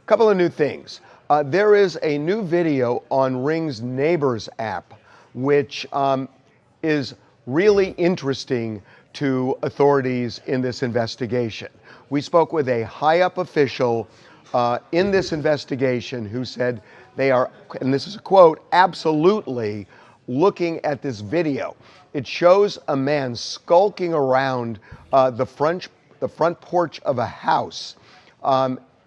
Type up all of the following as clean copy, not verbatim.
Couple of new things. There is a new video on Ring's Neighbors app, which is really interesting to authorities in this investigation. We spoke with a high-up official in this investigation who said they are, and this is a quote, absolutely looking at this video. It shows a man skulking around the front porch of a house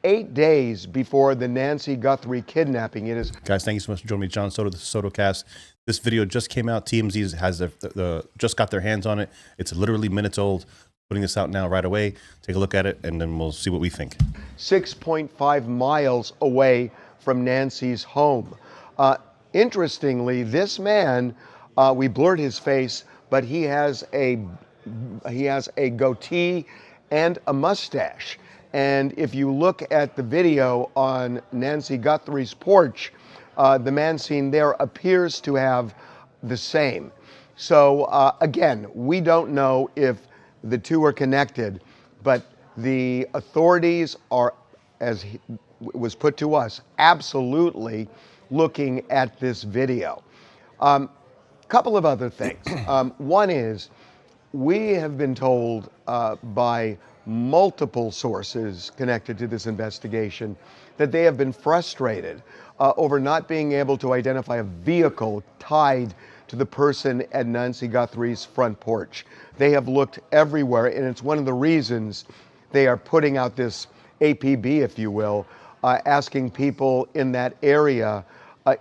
8 days before the Nancy Guthrie kidnapping. It is. Guys, thank you so much for joining me. John Soto, this is SotoCast. This video just came out. TMZ has just got their hands on it. It's literally minutes old. Putting this out now right away. Take a look at it, and then we'll see what we think. 6.5 miles away from Nancy's home. Interestingly, this man, we blurred his face, but he has a goatee and a mustache. And if you look at the video on Nancy Guthrie's porch, the man seen there appears to have the same. So again, we don't know if the two are connected, but the authorities are, as was put to us, absolutely looking at this video. Couple of other things. One is, we have been told by multiple sources connected to this investigation that they have been frustrated over not being able to identify a vehicle tied to the person at Nancy Guthrie's front porch. They have looked everywhere, and it's one of the reasons they are putting out this APB, if you will, asking people in that area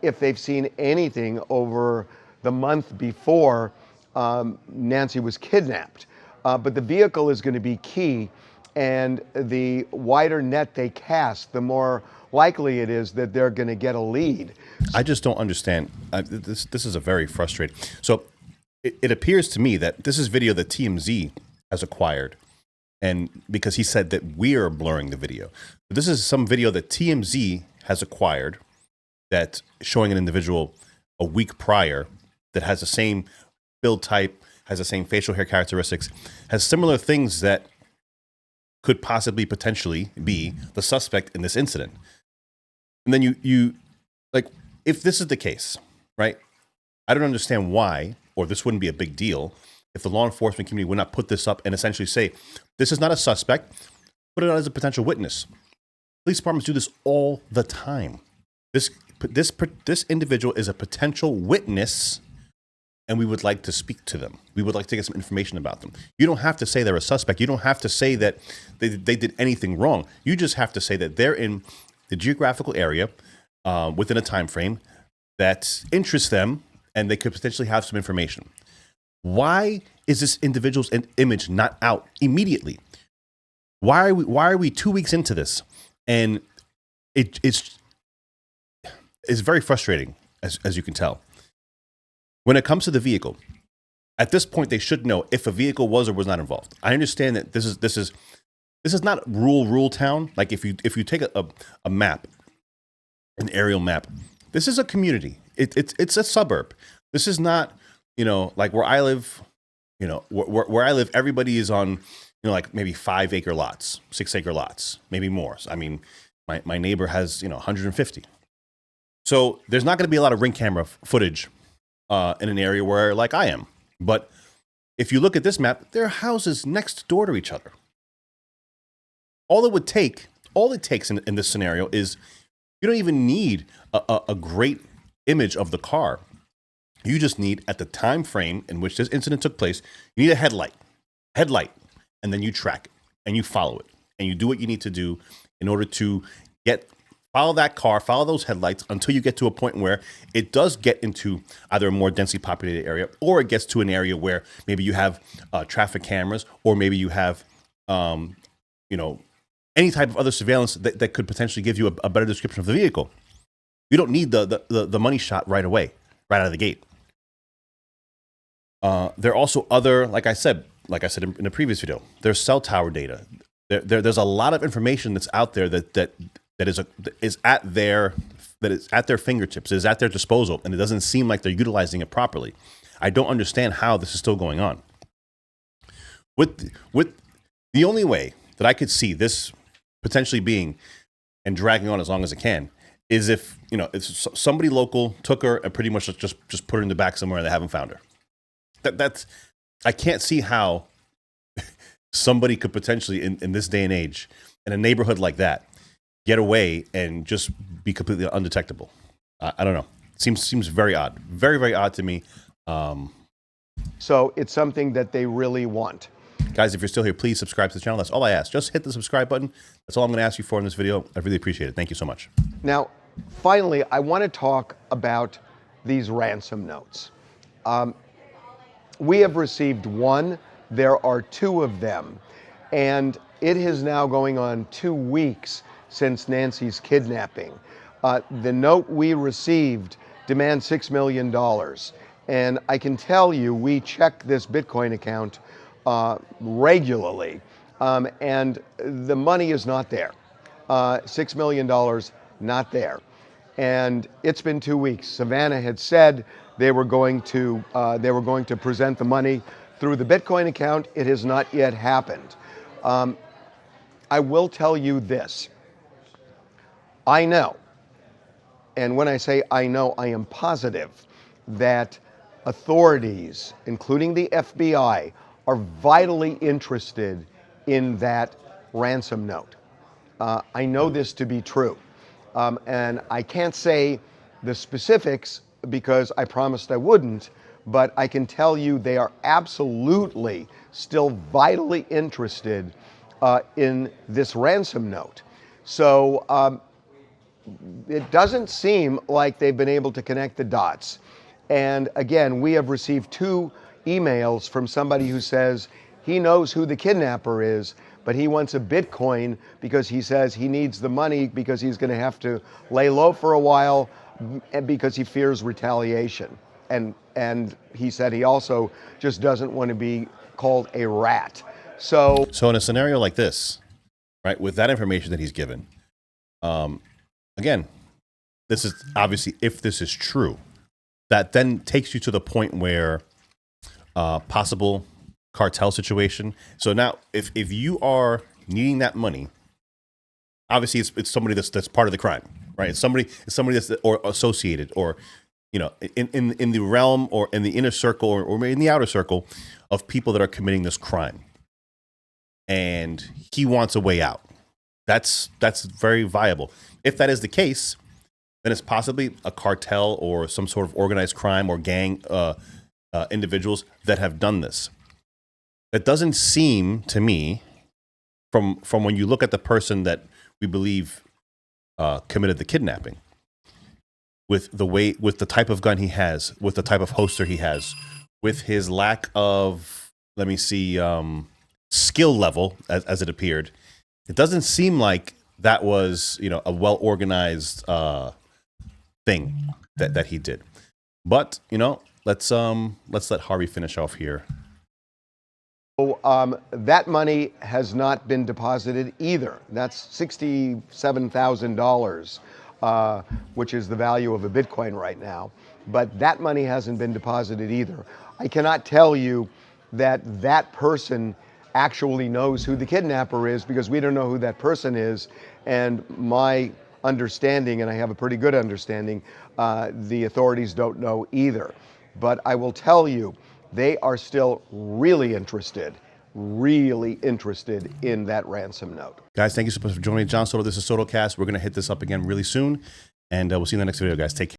if they've seen anything over the month before Nancy was kidnapped. But the vehicle is going to be key, and the wider net they cast, the more likely it is that they're going to get a lead. I just don't understand. This is a very frustrating. So it appears to me that this is video that TMZ has acquired, and because he said that we are blurring the video. But this is some video that TMZ has acquired that showing an individual a week prior that has the same build type, has the same facial hair characteristics, has similar things that could possibly potentially be the suspect in this incident. And then you like, if this is the case, right? I don't understand why, or this wouldn't be a big deal if the law enforcement community would not put this up and essentially say, this is not a suspect, put it on as a potential witness. Police departments do this all the time. This individual is a potential witness, and we would like to speak to them. We would like to get some information about them. You don't have to say they're a suspect. You don't have to say that they did anything wrong. You just have to say that they're in the geographical area within a time frame that interests them, and they could potentially have some information. Why is this individual's image not out immediately? Why are we 2 weeks into this? And it's very frustrating, as you can tell. When it comes to the vehicle, at this point, they should know if a vehicle was or was not involved. I understand that this is not rural town. Like if you take a map, an aerial map, this is a community. It's a suburb. This is not, like where I live. Where I live, everybody is on, like maybe 5-acre lots, 6-acre lots, maybe more. I mean, my neighbor has 150. So there's not going to be a lot of ring camera footage in an area where, like I am. But if you look at this map, there are houses next door to each other. All it takes in this scenario is you don't even need a great image of the car. You just need, at the time frame in which this incident took place, you need a headlight, and then you track it and you follow it and you do what you need to do in order to follow that car, follow those headlights until you get to a point where it does get into either a more densely populated area, or it gets to an area where maybe you have traffic cameras, or maybe you have, any type of other surveillance that could potentially give you a better description of the vehicle. You don't need the money shot right away, right out of the gate. There are also other, like I said in the previous video, there's cell tower data. There's a lot of information that's out there that is at their fingertips, is at their disposal, and it doesn't seem like they're utilizing it properly. I don't understand how this is still going on. With the only way that I could see this potentially being and dragging on as long as it can is if, you know, if somebody local took her and pretty much just put her in the back somewhere and they haven't found her. That's I can't see how somebody could potentially in this day and age in a neighborhood like that get away and just be completely undetectable. I don't know. Seems very odd. Very, very odd to me. So it's something that they really want. Guys, if you're still here, please subscribe to the channel. That's all I ask. Just hit the subscribe button. That's all I'm going to ask you for in this video. I really appreciate it. Thank you so much. Now, finally, I want to talk about these ransom notes. We have received one. There are two of them. And it is now going on 2 weeks since Nancy's kidnapping. The note we received demands $6 million. And I can tell you, we check this Bitcoin account regularly, and the money is not there. $6 million, not there. And it's been 2 weeks. Savannah had said they were going to present the money through the Bitcoin account. It has not yet happened. I will tell you this. I know, and when I say I know, I am positive that authorities, including the FBI, are vitally interested in that ransom note. I know this to be true. And I can't say the specifics because I promised I wouldn't, but I can tell you they are absolutely still vitally interested in this ransom note. So it doesn't seem like they've been able to connect the dots. And again, we have received 2 emails from somebody who says he knows who the kidnapper is, but he wants a Bitcoin because he says he needs the money because he's going to have to lay low for a while and because he fears retaliation. And he said he also just doesn't want to be called a rat. So in a scenario like this, right, with that information that he's given, again, this is obviously, if this is true, that then takes you to the point where possible cartel situation. So now, if you are needing that money, obviously it's somebody that's part of the crime, right? It's somebody that's or associated, or you know, in the realm or in the inner circle or in the outer circle of people that are committing this crime, and he wants a way out. That's very viable. If that is the case, then it's possibly a cartel or some sort of organized crime or gang individuals that have done this. It doesn't seem to me, from when you look at the person that we believe committed the kidnapping, with the type of gun he has, with the type of holster he has, with his lack of, let me see, skill level as it appeared, it doesn't seem like that was, you know, a well organized thing that he did. But you know, let's let Harvey finish off here. So that money has not been deposited either. That's $67,000, which is the value of a Bitcoin right now. But that money hasn't been deposited either. I cannot tell you that that person actually knows who the kidnapper is because we don't know who that person is. And my understanding, and I have a pretty good understanding, the authorities don't know either. But I will tell you, they are still really interested in that ransom note. Guys, thank you so much for joining. John Soto, this is SotoCast. We're going to hit this up again really soon, and we'll see you in the next video, guys. Take care.